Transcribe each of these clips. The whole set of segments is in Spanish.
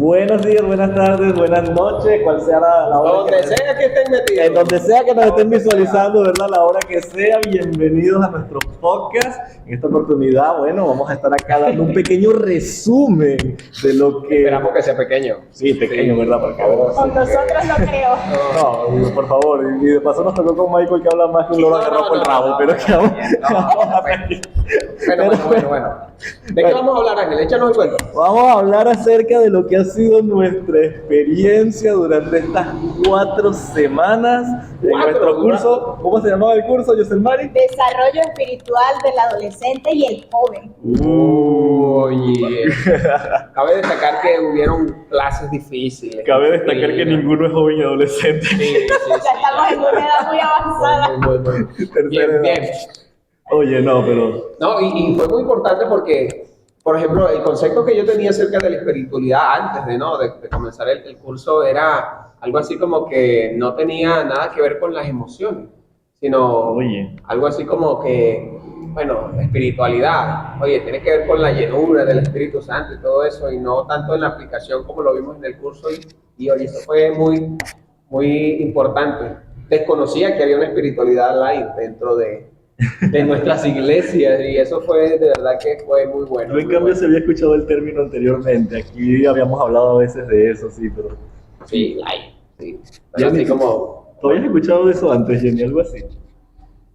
Buenos días, buenas tardes, buenas noches, cual sea la hora Donde sea que estén metidos. en donde sea que nos estén visualizando, ¿verdad? La hora que sea, bienvenidos a nuestro podcast. En esta oportunidad, bueno, vamos a estar acá dando un pequeño resumen de lo que... Esperamos que sea pequeño. Sí, pequeño, ¿verdad? Porque a ver, Con nosotros no creo. no, por favor, y de paso nos tocó con Michael que habla más que un loro agarrado por el rabo, pero que vamos... Bueno. ¿De qué vamos a hablar, Ángel? Échanos el cuento. Vamos a hablar acerca de lo que ha sido nuestra experiencia durante estas 4 semanas de nuestro curso. ¿Cómo se llamaba el curso, Yoselmari? Desarrollo espiritual del adolescente y el joven. Oye, cabe destacar que hubieron clases difíciles. Cabe destacar que ninguno es joven y adolescente. Sí. Ya estamos en una edad muy avanzada. Muy. Bien. Oye, no, pero... No, y fue muy importante porque, por ejemplo, el concepto que yo tenía acerca de la espiritualidad antes de comenzar el curso era algo así como que no tenía nada que ver con las emociones, sino Oye. algo así como que, bueno, espiritualidad, oye, tiene que ver con la llenura del Espíritu Santo y todo eso, y no tanto en la aplicación como lo vimos en el curso, y oye, eso fue muy importante. Desconocía que había una espiritualidad light dentro de nuestras iglesias, y eso fue de verdad que fue muy bueno. Yo en cambio se había escuchado el término anteriormente, aquí habíamos hablado a veces de eso, sí, pero... Sí, light, sí. Pero así como... ¿Tú habías escuchado de eso antes, Jenny? Algo así.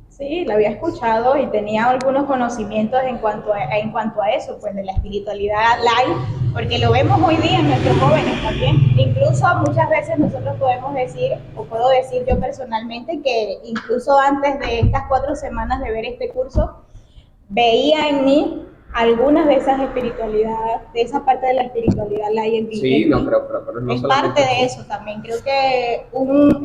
Sí, lo había escuchado y tenía algunos conocimientos en cuanto a eso, pues de la espiritualidad light, porque lo vemos hoy día en nuestros jóvenes también. Incluso muchas veces nosotros podemos decir, o puedo decir yo personalmente, que incluso antes de estas 4 semanas de ver este curso, veía en mí algunas de esas espiritualidades, de esa parte de la espiritualidad light en mí. Sí, no creo, pero no Es solamente parte de eso también. Creo que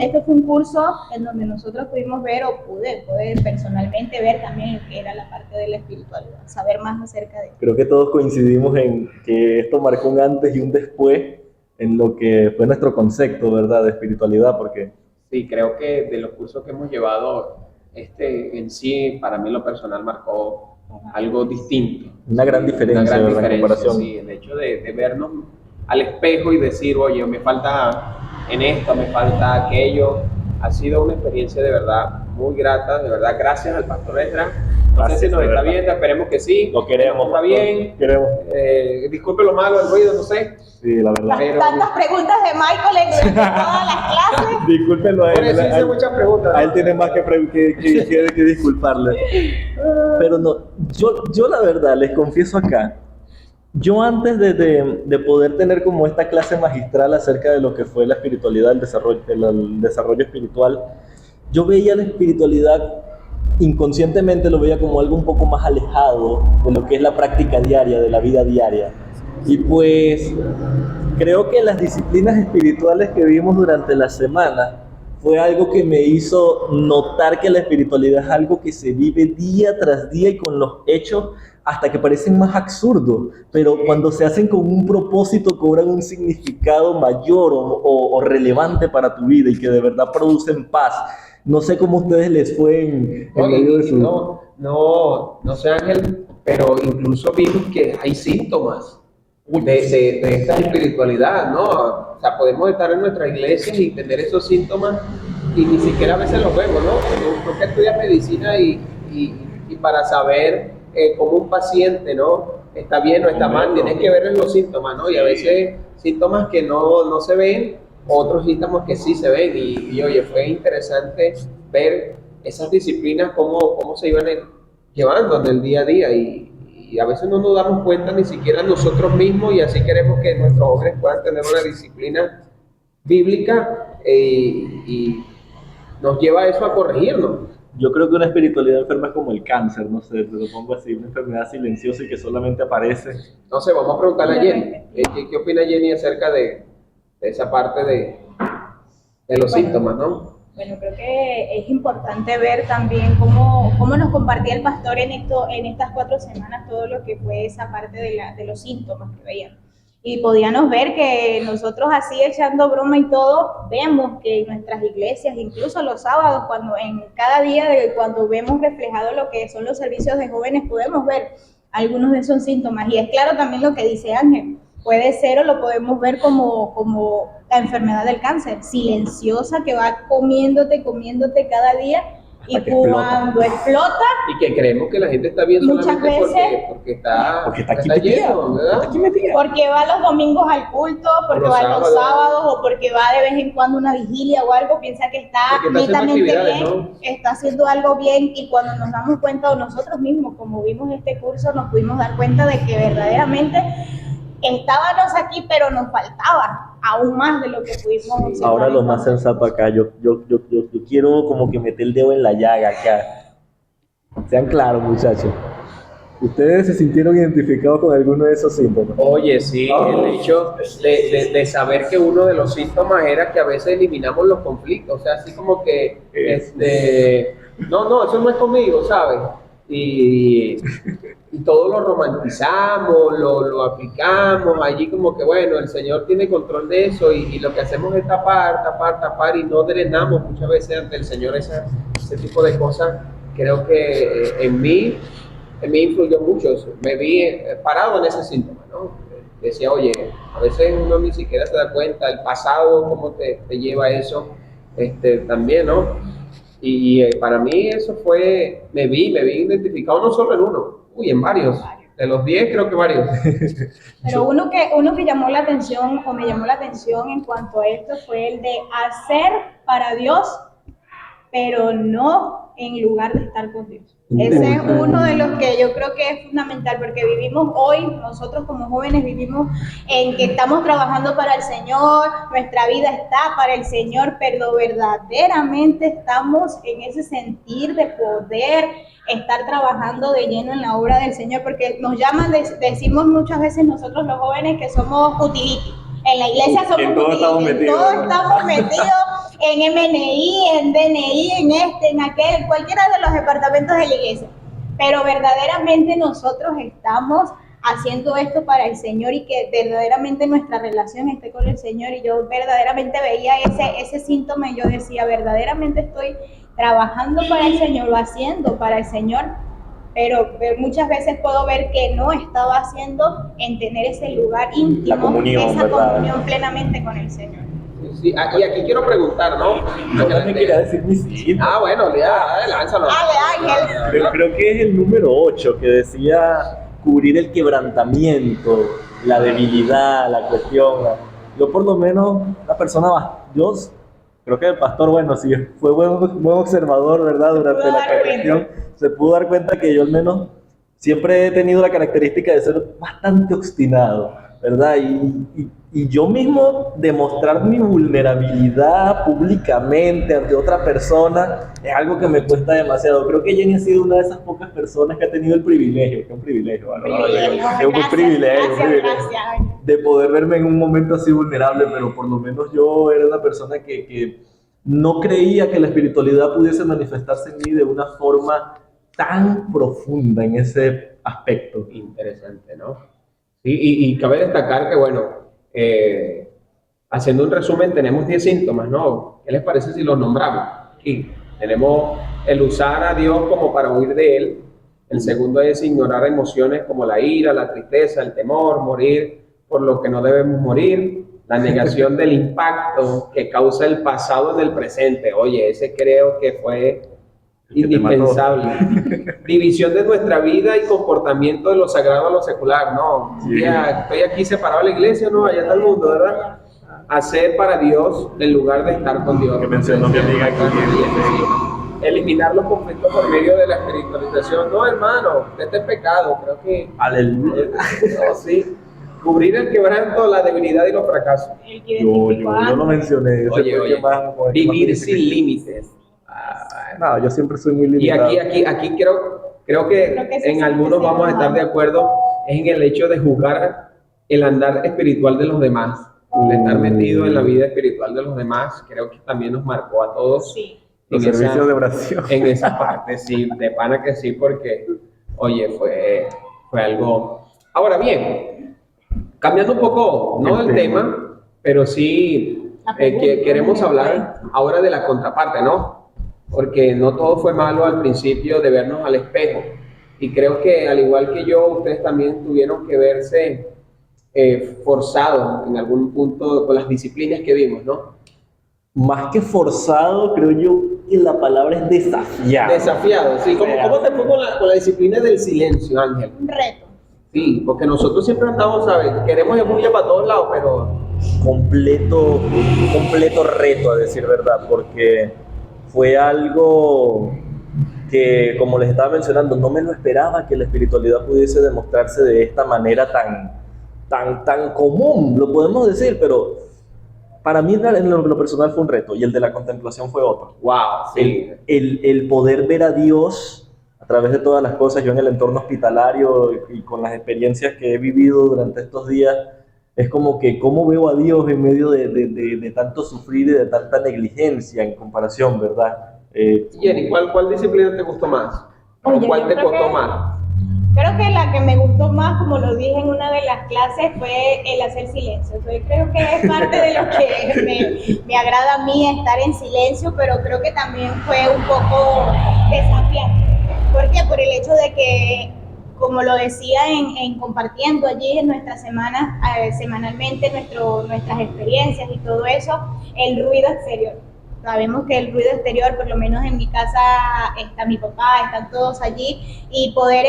este fue un curso en donde nosotros pudimos ver, o pude personalmente ver también lo que era la parte de la espiritualidad, saber más acerca de eso. Creo que todos coincidimos en que esto marcó un antes y un después en lo que fue nuestro concepto, ¿verdad?, de espiritualidad, porque... Sí, creo que de los cursos que hemos llevado, en sí, para mí lo personal marcó algo distinto. Una gran diferencia, ¿verdad?, en comparación. Sí, el hecho de vernos al espejo y decir, oye, me falta en esto, me falta aquello, ha sido una experiencia de verdad muy grata, de verdad, gracias al pastor Ezra. No sé si nos está viendo, esperemos que sí. Lo queremos. Está bien. Queremos. Disculpe lo malo, el ruido, no sé. Sí, la verdad. Pero- Tantas preguntas de Michael en todas las clases. Discúlpenlo a Por él. eso hice muchas preguntas. A él tiene más que disculparle. Pero no, yo la verdad, les confieso acá, yo antes de poder tener como esta clase magistral acerca de lo que fue la espiritualidad, el desarrollo espiritual, yo veía la espiritualidad, inconscientemente lo veía como algo un poco más alejado de lo que es la práctica diaria, de la vida diaria. Y pues creo que las disciplinas espirituales que vimos durante la semana fue algo que me hizo notar que la espiritualidad es algo que se vive día tras día y con los hechos hasta que parecen más absurdos, pero cuando se hacen con un propósito cobran un significado mayor o relevante para tu vida y que de verdad producen paz. No sé cómo a ustedes les fue en medio de su... No sé, Ángel, pero incluso vimos que hay síntomas de esta espiritualidad, ¿no? O sea, podemos estar en nuestra iglesia y tener esos síntomas y ni siquiera a veces los vemos, ¿no? Creo que estudias medicina y para saber cómo un paciente, ¿no?, está bien o está mal, tienes que ver los síntomas, ¿no? Y a veces síntomas que no se ven, otros síntomas que sí se ven, y oye, fue interesante ver esas disciplinas cómo se iban llevando en el día a día, y a veces no nos damos cuenta ni siquiera nosotros mismos, y así queremos que nuestros jóvenes puedan tener una disciplina bíblica, y nos lleva eso a corregirnos. Yo creo que una espiritualidad enferma es como el cáncer, no sé, te lo pongo así, una enfermedad silenciosa y que solamente aparece. Entonces vamos a preguntarle a Jenny, ¿qué opina Jenny acerca de esa parte de los síntomas, ¿no? Bueno, creo que es importante ver también cómo nos compartía el pastor en estas 4 semanas todo lo que fue esa parte de los síntomas que veían. Y podíamos ver que nosotros así echando broma y todo, vemos que en nuestras iglesias, incluso los sábados, cuando en cada día cuando vemos reflejado lo que son los servicios de jóvenes, podemos ver algunos de esos síntomas. Y es claro también lo que dice Ángel, puede ser o lo podemos ver como la enfermedad del cáncer, silenciosa que va comiéndote cada día y Hasta que explota. cuando explota, Y que creemos que la gente está bien Muchas solamente veces- porque está, Porque está aquí metida. lleno, ¿verdad? Está aquí metida. porque va los domingos al culto, porque los va los sábados. sábados o porque va de vez en cuando a una vigilia o algo, piensa que está Porque está haciendo netamente actividades, bien, ¿no? está haciendo algo bien y cuando nos damos cuenta o nosotros mismos, como vimos este curso, nos pudimos dar cuenta de que verdaderamente estábamos aquí, pero nos faltaba aún más de lo que pudimos observar. Ahora lo en más cuanto- sensato acá, yo quiero como que meter el dedo en la llaga acá. Sean claros, muchachos. ¿Ustedes se sintieron identificados con alguno de esos síntomas? Oye, sí, el hecho de saber que uno de los síntomas era que a veces eliminamos los conflictos, o sea, así como que, no, eso no es conmigo, ¿sabes? Y todo lo romantizamos, lo aplicamos, allí como que, bueno, el Señor tiene control de eso y lo que hacemos es tapar y no drenamos muchas veces ante el Señor ese tipo de cosas. Creo que en mí influyó mucho eso. Me vi parado en ese síntoma, ¿no? Decía, oye, a veces uno ni siquiera se da cuenta, el pasado, cómo te lleva eso, también, ¿no? Y para mí eso fue, me vi identificado no solo en uno, en varios. De los 10 creo que varios. Pero uno que llamó la atención o me llamó la atención en cuanto a esto fue el de hacer para Dios, pero no en lugar de estar con Dios. Ese es uno de los que yo creo que es fundamental porque vivimos hoy, nosotros como jóvenes vivimos en que estamos trabajando para el Señor, nuestra vida está para el Señor, pero verdaderamente estamos en ese sentir de poder estar trabajando de lleno en la obra del Señor, porque nos llaman, decimos muchas veces nosotros los jóvenes que somos utility. En la iglesia somos En todo estamos utility, metidos. todos estamos metidos en MNI, en DNI, en aquel, en cualquiera de los departamentos de la iglesia. Pero verdaderamente nosotros estamos haciendo esto para el Señor y que verdaderamente nuestra relación esté con el Señor. Y yo verdaderamente veía ese síntoma y yo decía, verdaderamente estoy trabajando para el Señor, lo haciendo para el Señor, pero muchas veces puedo ver que no estaba haciendo en tener ese lugar íntimo, La comunión, esa ¿verdad? comunión plenamente con el Señor. Sí, y aquí quiero preguntar, ¿no? Yo también quería decir mi síntoma. Bueno, ya, lánzalo. Ángel. Creo que es el número 8 que decía cubrir el quebrantamiento, la debilidad, la cuestión. Yo por lo menos, una persona yo creo que el pastor, bueno, sí, fue buen observador, ¿verdad? Durante la cuestión, se pudo dar cuenta que yo al menos siempre he tenido la característica de ser bastante obstinado, ¿verdad? Y yo mismo demostrar mi vulnerabilidad públicamente ante otra persona es algo que me cuesta demasiado. Creo que Jenny ha sido una de esas pocas personas que ha tenido el privilegio, que es un privilegio, ¿verdad? Es un privilegio de poder verme en un momento así vulnerable, pero por lo menos yo era una persona que no creía que la espiritualidad pudiese manifestarse en mí de una forma tan profunda en ese aspecto. Interesante, ¿no? Y cabe destacar que, bueno, haciendo un resumen, tenemos 10 síntomas, ¿no? ¿Qué les parece si los nombramos? Aquí tenemos el usar a Dios como para huir de Él. El segundo es ignorar emociones como la ira, la tristeza, el temor, morir por lo que no debemos morir. La negación del impacto que causa el pasado en el presente. Oye, ese creo que fue indispensable. División de nuestra vida y comportamiento de lo sagrado a lo secular, ¿no? Sí. Ya, estoy aquí separado de la iglesia, ¿no? Allá está el mundo, ¿verdad? Hacer para Dios en lugar de estar con Dios. Que mencionó mi amiga aquí. Sí. Eliminar los conflictos por medio de la espiritualización. No, hermano, este es pecado, creo que... Aleluya. No, sí. Cubrir el quebranto, la debilidad y los fracasos. Yo lo mencioné. Oye, vivir sin límites. No, yo siempre soy muy Y limitado. aquí creo que en algunos vamos a estar de acuerdo en el hecho de juzgar el andar espiritual de los demás, de estar metido en la vida espiritual de los demás. Creo que también nos marcó a todos. Sí. Los servicios de oración. En esa parte, sí, de pana que sí, porque, oye, fue algo. Ahora bien, cambiando un poco, no del tema, pero sí queremos hablar ahora de la contraparte, ¿no? Porque no todo fue malo al principio de vernos al espejo. Y creo que al igual que yo, ustedes también tuvieron que verse forzado en algún punto con las disciplinas que vimos, ¿no? Más que forzado, creo yo que la palabra es desafiado. Desafiado, sí. ¿Cómo te fue con la disciplina del silencio, Ángel? Un reto. Sí, porque nosotros siempre andamos, ¿sabes? Queremos bulla para todos lados, pero Completo reto, a decir verdad, porque fue algo que, como les estaba mencionando, no me lo esperaba que la espiritualidad pudiese demostrarse de esta manera tan común, lo podemos decir, pero para mí en lo personal fue un reto y el de la contemplación fue otro. wow, sí. El poder ver a Dios a través de todas las cosas, yo en el entorno hospitalario y con las experiencias que he vivido durante estos días, es como que cómo veo a Dios en medio de tanto sufrir y de tanta negligencia en comparación, ¿verdad? Jenny, ¿cuál disciplina te gustó más? ¿O Oye, cuál yo te creo costó que- más? Creo que la que me gustó más, como lo dije en una de las clases, fue el hacer silencio. Creo que es parte de lo que me agrada a mí estar en silencio, pero creo que también fue un poco desafiante. ¿Por qué? Por el hecho de que, como lo decía en compartiendo allí en nuestras semanas, semanalmente nuestras experiencias y todo eso, el ruido exterior. Sabemos que el ruido exterior, por lo menos en mi casa, está mi papá, están todos allí, y poder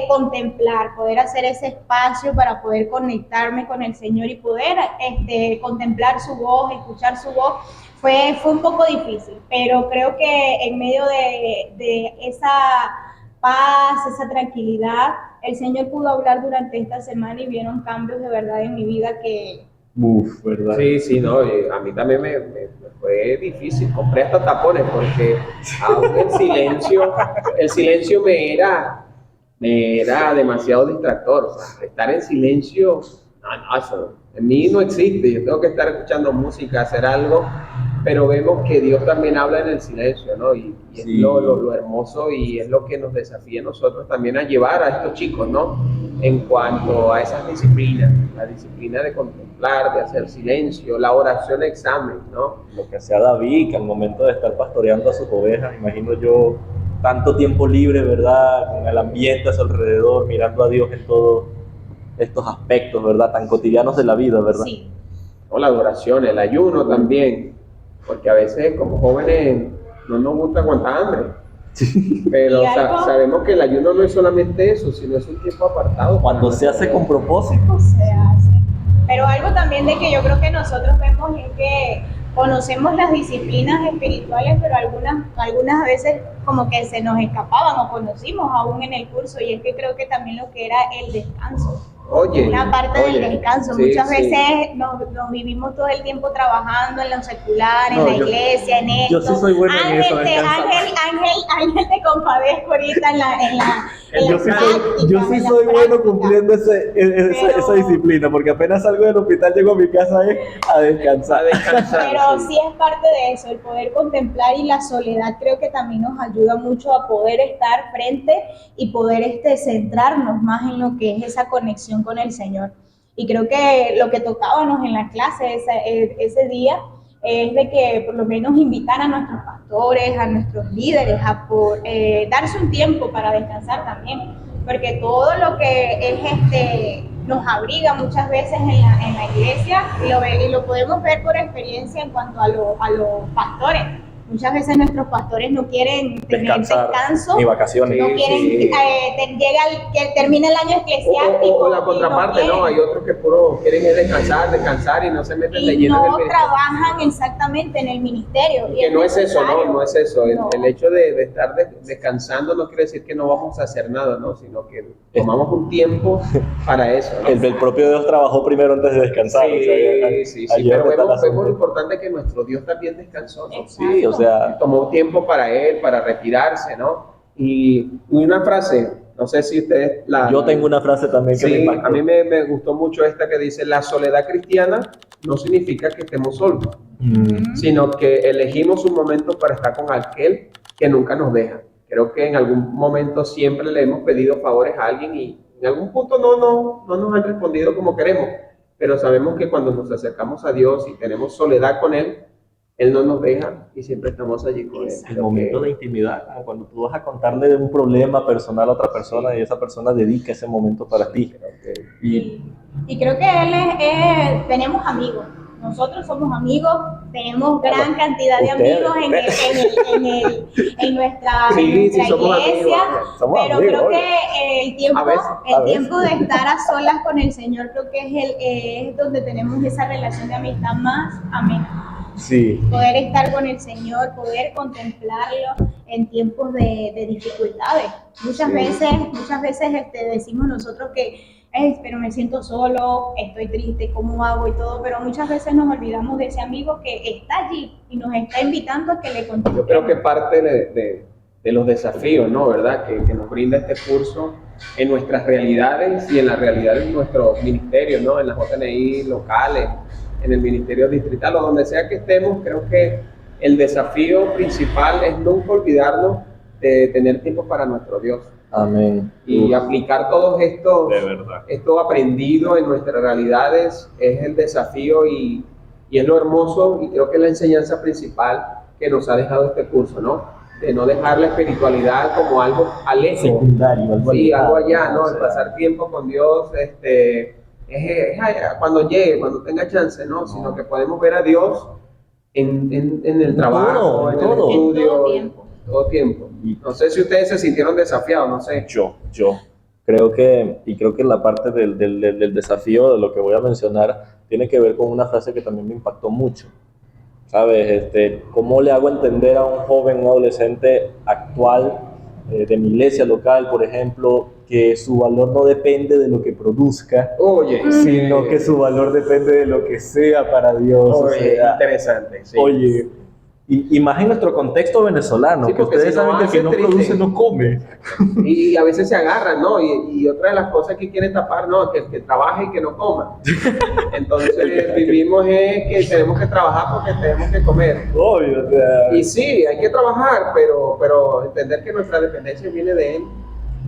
contemplar, poder hacer ese espacio para poder conectarme con el Señor y poder contemplar su voz, escuchar su voz, fue un poco difícil, pero creo que en medio de esa paz, esa tranquilidad, el Señor pudo hablar durante esta semana y vieron cambios de verdad en mi vida que... Uf, ¿verdad? Sí, sí, no, a mí también me fue difícil. Compré hasta tapones porque aún el silencio me era demasiado distractor. O sea, estar en silencio, no, eso en mí no existe. Yo tengo que estar escuchando música, hacer algo, pero vemos que Dios también habla en el silencio, ¿no? Y es Sí. lo hermoso y es lo que nos desafía a nosotros también a llevar a estos chicos, ¿no? En cuanto a esas disciplinas, la disciplina de contemplar, de hacer silencio, la oración examen, ¿no? Lo que hacía David, que al momento de estar pastoreando a sus ovejas, imagino yo, tanto tiempo libre, ¿verdad? Con el ambiente a su alrededor, mirando a Dios en todos estos aspectos, ¿verdad? Tan cotidianos de la vida, ¿verdad? Sí. O la adoración, el ayuno también, porque a veces como jóvenes no nos gusta aguantar hambre. Pero ¿Y algo? sabemos que el ayuno no es solamente eso, sino es un tiempo apartado. Cuando se hace con propósito. Se hace. Pero algo también de que yo creo que nosotros vemos es que conocemos las disciplinas espirituales, pero algunas veces como que se nos escapaban o conocimos aún en el curso, y es que creo que también lo que era el descanso. Oye, La parte del descanso. sí, Muchas sí. veces nos vivimos todo el tiempo trabajando en lo secular, en No, la yo- iglesia, en esto. yo sí soy bueno en eso, descansar. Ángel, te compadezco ahorita en la Yo sí práctica, yo sí en la soy bueno práctica. cumpliendo Pero- esa disciplina, porque apenas salgo del hospital, llego a mi casa a descansar. A descansar, Pero sí. sí es parte de eso, el poder contemplar, y la soledad creo que también nos ayuda mucho a poder estar frente y poder centrarnos más en lo que es esa conexión con el Señor. Y creo que lo que tocábamos en la clase ese día es de que por lo menos invitar a nuestros pastores, a nuestros líderes a darse un tiempo para descansar también, porque todo lo que es nos abriga muchas veces en la iglesia, y lo podemos ver por experiencia en cuanto a los pastores. Muchas veces nuestros pastores no quieren tener Descansar, descanso, ni vacaciones. no Sí, quieren sí. que termine el año eclesiástico. O la y contraparte, quieren. ¿no? Hay otros que puro quieren descansar y no se meten de Y lleno en el no ministerio. trabajan exactamente en el ministerio. Y que no es eso, necesario. no es eso. No. El hecho de estar descansando no quiere decir que no vamos a hacer nada, ¿no? Sino que tomamos un tiempo para eso, ¿no? El propio Dios trabajó primero antes de descansar. Sí, o sea, sí, allí pero donde está el vemos lo asunto. importante que nuestro Dios también descansó, ¿no? Sí, o sea, Tomó tiempo para él, para retirarse, ¿no? Y una frase, no sé si ustedes la... yo tengo una frase también que me Sí, impactó. a mí me gustó mucho esta que dice, la soledad cristiana no significa que estemos solos, sino que elegimos un momento para estar con aquel que nunca nos deja. Creo que en algún momento siempre le hemos pedido favores a alguien y en algún punto no nos han respondido como queremos, pero sabemos que cuando nos acercamos a Dios y tenemos soledad con Él, Él no nos deja y siempre estamos allí con Él. Exacto. El momento de intimidad, como cuando tú vas a contarle de un problema personal a otra persona y esa persona dedica ese momento para ti. Y Y creo que tenemos amigos. Nosotros somos amigos, tenemos gran cantidad de ustedes, amigos en nuestra Sí, somos iglesia, amigos, somos pero amigos, creo obvio. que el tiempo, A veces. el tiempo de estar a solas con el Señor creo que es donde tenemos esa relación de amistad más amena. sí, Poder estar con el Señor, poder contemplarlo en tiempos de dificultades. Muchas veces decimos nosotros que pero me siento solo, estoy triste, ¿cómo hago y todo? Pero muchas veces nos olvidamos de ese amigo que está allí y nos está invitando a que le contemplemos. Yo creo que parte de los desafíos, ¿no? ¿Verdad? Que nos brinda este curso en nuestras realidades y en las realidades de nuestros ministerios, ¿no? En las JNI locales, en el ministerio distrital o donde sea que estemos, creo que el desafío principal es nunca olvidarnos de tener tiempo para nuestro Dios. amén. Y aplicar todos De verdad. esto aprendido en nuestras realidades es el desafío y es lo hermoso y creo que es la enseñanza principal que nos ha dejado este curso, ¿no? De no dejar la espiritualidad como algo alejo, Secundario, algo sí, algo alejado, allá, ¿no? o El sea, pasar tiempo con Dios, es allá, cuando llegue, cuando tenga chance, ¿no? Sino que podemos ver a Dios en el trabajo, en el todo. estudio, En todo tiempo. No sé si ustedes se sintieron desafiados, no sé. Yo creo que la parte del desafío de lo que voy a mencionar tiene que ver con una frase que también me impactó mucho. ¿Sabes? ¿Cómo le hago entender a un joven o adolescente actual de mi iglesia local, por ejemplo, que su valor no depende de lo que produzca, Oye, sino que su valor depende de lo que sea para Dios? O Oye, sea, interesante. Sí. oye, y más en nuestro contexto venezolano, Sí, que porque ustedes si no saben que el que hace no triste. produce no come. Y a veces se agarran, ¿no? Y otra de las cosas que quieren tapar, ¿no? Que trabaje y que no coma. Entonces vivimos es que tenemos que trabajar porque tenemos que comer. Obvio, o sea, Y sí, hay que trabajar, pero entender que nuestra dependencia viene de Él.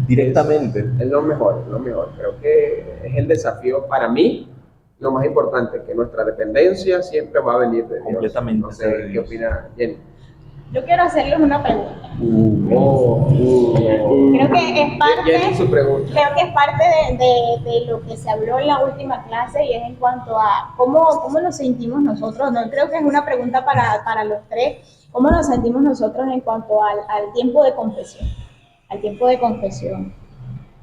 directamente. Es lo mejor, es lo mejor. Creo que es el desafío para mí, lo más importante, que nuestra dependencia siempre va a venir de Dios. Completamente No de sé, ¿qué Dios. opina Jenny? Yo quiero hacerles una pregunta. Creo que es parte- Jenny, su pregunta. Creo que es parte de lo que se habló en la última clase y es en cuanto a cómo nos sentimos nosotros. No creo que es una pregunta para los tres. ¿Cómo nos sentimos nosotros en cuanto al tiempo de confesión? Al tiempo de confesión.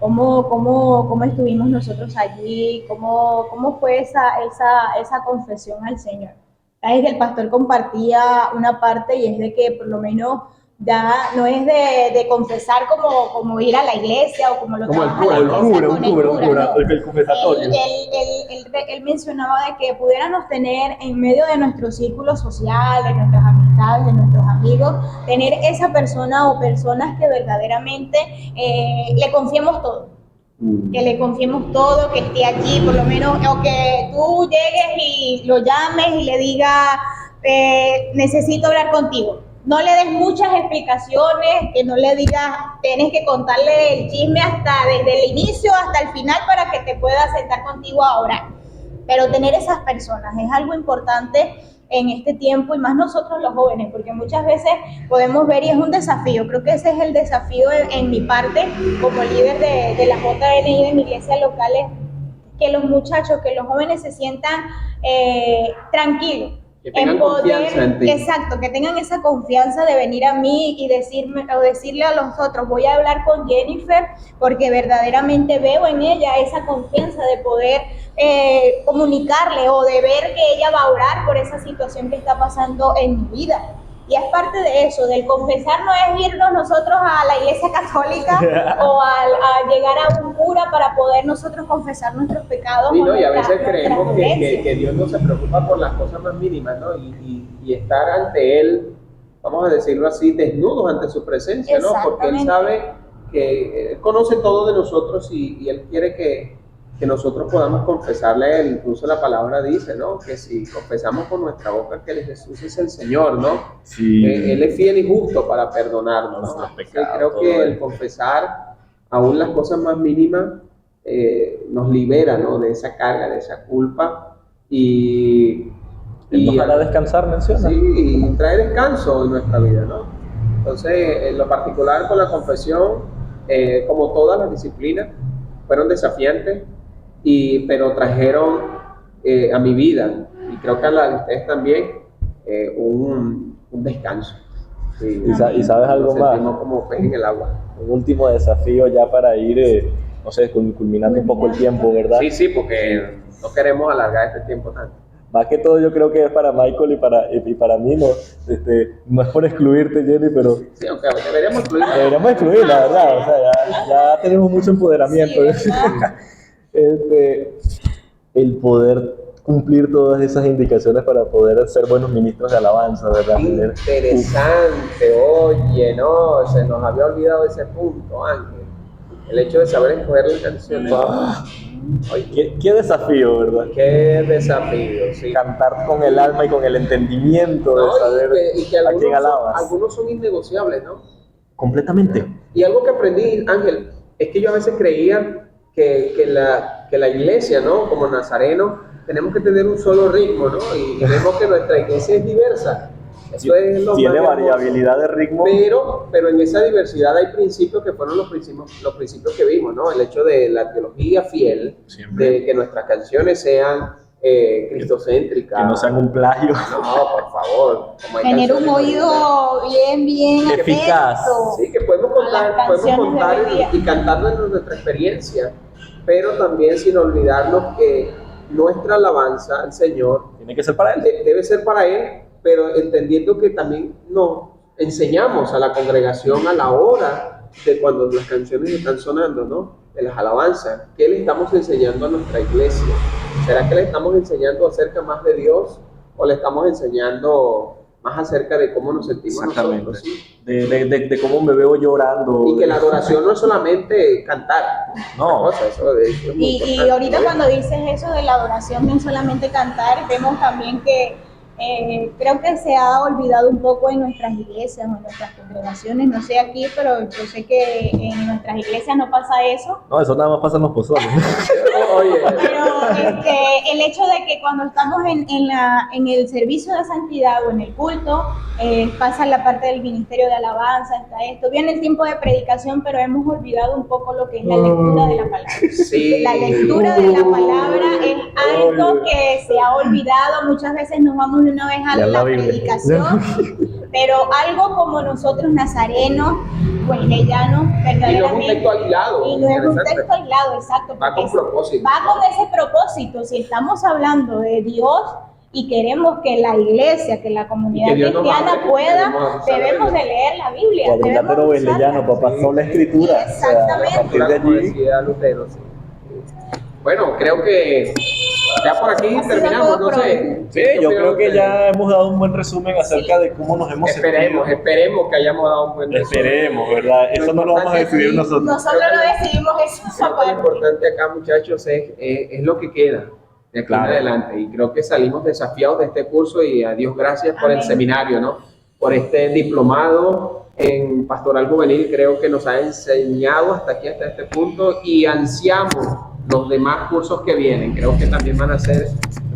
¿Cómo estuvimos nosotros allí? ¿Cómo fue esa confesión al Señor? Es que el pastor compartía una parte y es de que por lo menos ya no es de confesar como ir a la iglesia o como lo Como el trabaja la cura, iglesia con el cura, no. el confesatorio. Él mencionaba de que pudiéramos tener en medio de nuestro círculo social, de nuestras amistades, de nuestros amigos, tener esa persona o personas que verdaderamente le confiemos todo. Que le confiemos todo, que esté allí, por lo menos, o que tú llegues y lo llames y le digas, necesito hablar contigo. No le des muchas explicaciones, que no le digas, tienes que contarle el chisme desde el inicio hasta el final para que te pueda sentar contigo a orar. Pero tener esas personas es algo importante en este tiempo y más nosotros los jóvenes, porque muchas veces podemos ver y es un desafío. Creo que ese es el desafío en mi parte como líder de la JNI de mi iglesia local, es que los muchachos, que los jóvenes se sientan tranquilos. Que tengan confianza en ti. Exacto, que tengan esa confianza de venir a mí y decirle a los otros, voy a hablar con Jennifer porque verdaderamente veo en ella esa confianza de poder comunicarle o de ver que ella va a orar por esa situación que está pasando en mi vida. Y es parte de eso, del confesar no es irnos nosotros a la iglesia católica o a llegar a un cura para poder nosotros confesar nuestros pecados. Sí, ¿no? Y a veces nuestras creemos dolencias. que Dios no se preocupa por las cosas más mínimas, ¿no? Y estar ante Él, vamos a decirlo así, desnudos ante su presencia, ¿no? Porque Él sabe que Él conoce todo de nosotros y Él quiere que nosotros podamos confesarle a Él. Incluso la palabra dice, ¿no? Que si confesamos con nuestra boca que Jesús es el Señor, ¿no? Sí. Él es fiel y justo para perdonarnos, ¿no? Nuestros Entonces, pecados, creo todo que el eso. confesar aún las cosas más mínimas nos libera, ¿no? De esa carga, de esa culpa y Él nos hará descansar, menciona. Sí, y trae descanso en nuestra vida, ¿no? Entonces, en lo particular con la confesión, como todas las disciplinas, fueron desafiantes, pero trajeron a mi vida, y creo que a la de ustedes también, un descanso. Sí, Y sabes algo nos más, sentimos como pez en el agua. un último desafío ya para ir, no sé, culminando un poco el tiempo, ¿verdad? Sí, porque no queremos alargar este tiempo tanto. Más que todo yo creo que es para Michael y para mí, no, no es por excluirte, Jenny, pero Sí, aunque deberíamos incluir. deberíamos excluir, la verdad, o sea, ya tenemos mucho empoderamiento. Sí, ¿verdad? El poder cumplir todas esas indicaciones para poder ser buenos ministros de alabanza, ¿verdad? Interesante, oye, no, se nos había olvidado ese punto, Ángel. El hecho de saber escoger las canciones. Oye, ¿Qué desafío, ¿verdad? qué desafío, sí. Cantar con el alma y con el entendimiento No, de saber y que a quién algunos alabas. son innegociables, ¿no? Completamente. Y algo que aprendí, Ángel, es que yo a veces creía que la iglesia, ¿no? Como nazareno, tenemos que tener un solo ritmo, ¿no? Y vemos que nuestra iglesia es diversa. Eso es lo Tiene más hermoso. variabilidad de ritmo. Pero en esa diversidad hay principios que fueron los principios que vimos, ¿no? El hecho de la teología fiel, Siempre. de que nuestras canciones sean cristocéntricas. Que no sean un plagio. No, por favor. Como hay Tener un canciones oído bien Eficaz. atento. Sí, que podemos a las canciones de hoy día. y cantarlo en nuestra experiencia, pero también sin olvidarnos que nuestra alabanza al Señor Tiene que ser para él. debe ser para Él, pero entendiendo que también nos enseñamos a la congregación a la hora de cuando las canciones están sonando, ¿no? De las alabanzas. ¿Qué le estamos enseñando a nuestra iglesia? ¿Será que le estamos enseñando acerca más de Dios o le estamos enseñando más acerca de cómo nos sentimos Exactamente. nosotros? ¿Sí? De cómo me veo llorando. Y que la adoración no es solamente cantar. No. Eso es muy Y importante, ahorita ¿no? cuando dices eso de la adoración, no solamente cantar, vemos también que creo que se ha olvidado un poco en nuestras iglesias o en nuestras congregaciones, no sé aquí, pero yo sé que en nuestras iglesias no pasa eso. No, eso nada más pasa en los pozones. Oye, Pero el hecho de que cuando estamos en el servicio de santidad o en el culto, pasa la parte del ministerio de alabanza, está esto, viene el tiempo de predicación, pero hemos olvidado un poco lo que es la lectura de la palabra. sí. La lectura de la palabra es algo que se ha olvidado, muchas veces nos vamos de una vez a Leer la la Biblia. predicación, pero algo como nosotros nazarenos, wesleyanos, Y no es un verdaderamente, texto aislado. y no es un interesante. texto aislado, exacto, Va con porque propósito. va con ese propósito. Si estamos hablando de Dios y queremos que la iglesia, que la comunidad Y que Dios nos cristiana hable, pueda, debemos usar la debemos de Biblia. leer la Biblia. Cuadrilátero debemos wesleyano, usarla. papá, son la escritura. Exactamente. A partir de Como allí, decía Lutero, sí. Bueno, creo que ya por aquí Ha sido terminamos, todo no por sé. hoy. sí, yo creo que ya hemos dado un buen resumen acerca de cómo nos hemos Esperemos que hayamos dado un buen resumen. Esperemos, ¿verdad? Eso no lo vamos a decidir aquí- nosotros. Nosotros no decidimos eso Creo que lo aparte. importante acá, muchachos, es lo que queda de aquí Claro. en adelante. Y creo que salimos desafiados de este curso y a Dios gracias por el Amén. seminario, ¿no? Por este diplomado en Pastoral Juvenil. Creo que nos ha enseñado hasta aquí, hasta este punto, y ansiamos los demás cursos que vienen. Creo que también van a ser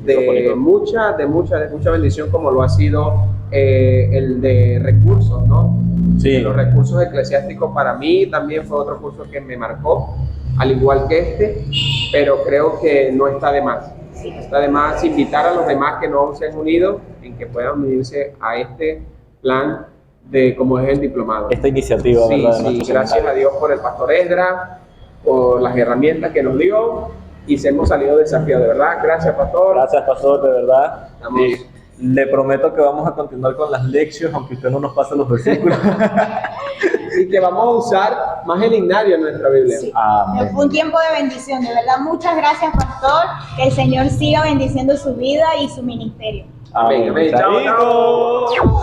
de mucha bendición, como lo ha sido el de recursos, ¿no? Sí. Los recursos eclesiásticos para mí también fue otro curso que me marcó, al igual que este, pero creo que no está de más. No está de más invitar a los demás que no se han unido en que puedan unirse a este plan de como es el diplomado. Esta iniciativa, Sí, ¿verdad? de sí, nuestro gracias a seminario. Dios por el pastor Esdra, por las herramientas que nos dio y se hemos salido desafiados, de verdad. Gracias, pastor. Gracias, pastor, de verdad. Estamos- Y le prometo que vamos a continuar con las lecciones, aunque usted no nos pase los versículos. Y que vamos a usar más el himnario en nuestra Biblia. Sí. Amén. Fue un tiempo de bendición, de verdad. Muchas gracias, pastor. Que el Señor siga bendiciendo su vida y su ministerio. Amén, amén. Chao, chao. Chaito.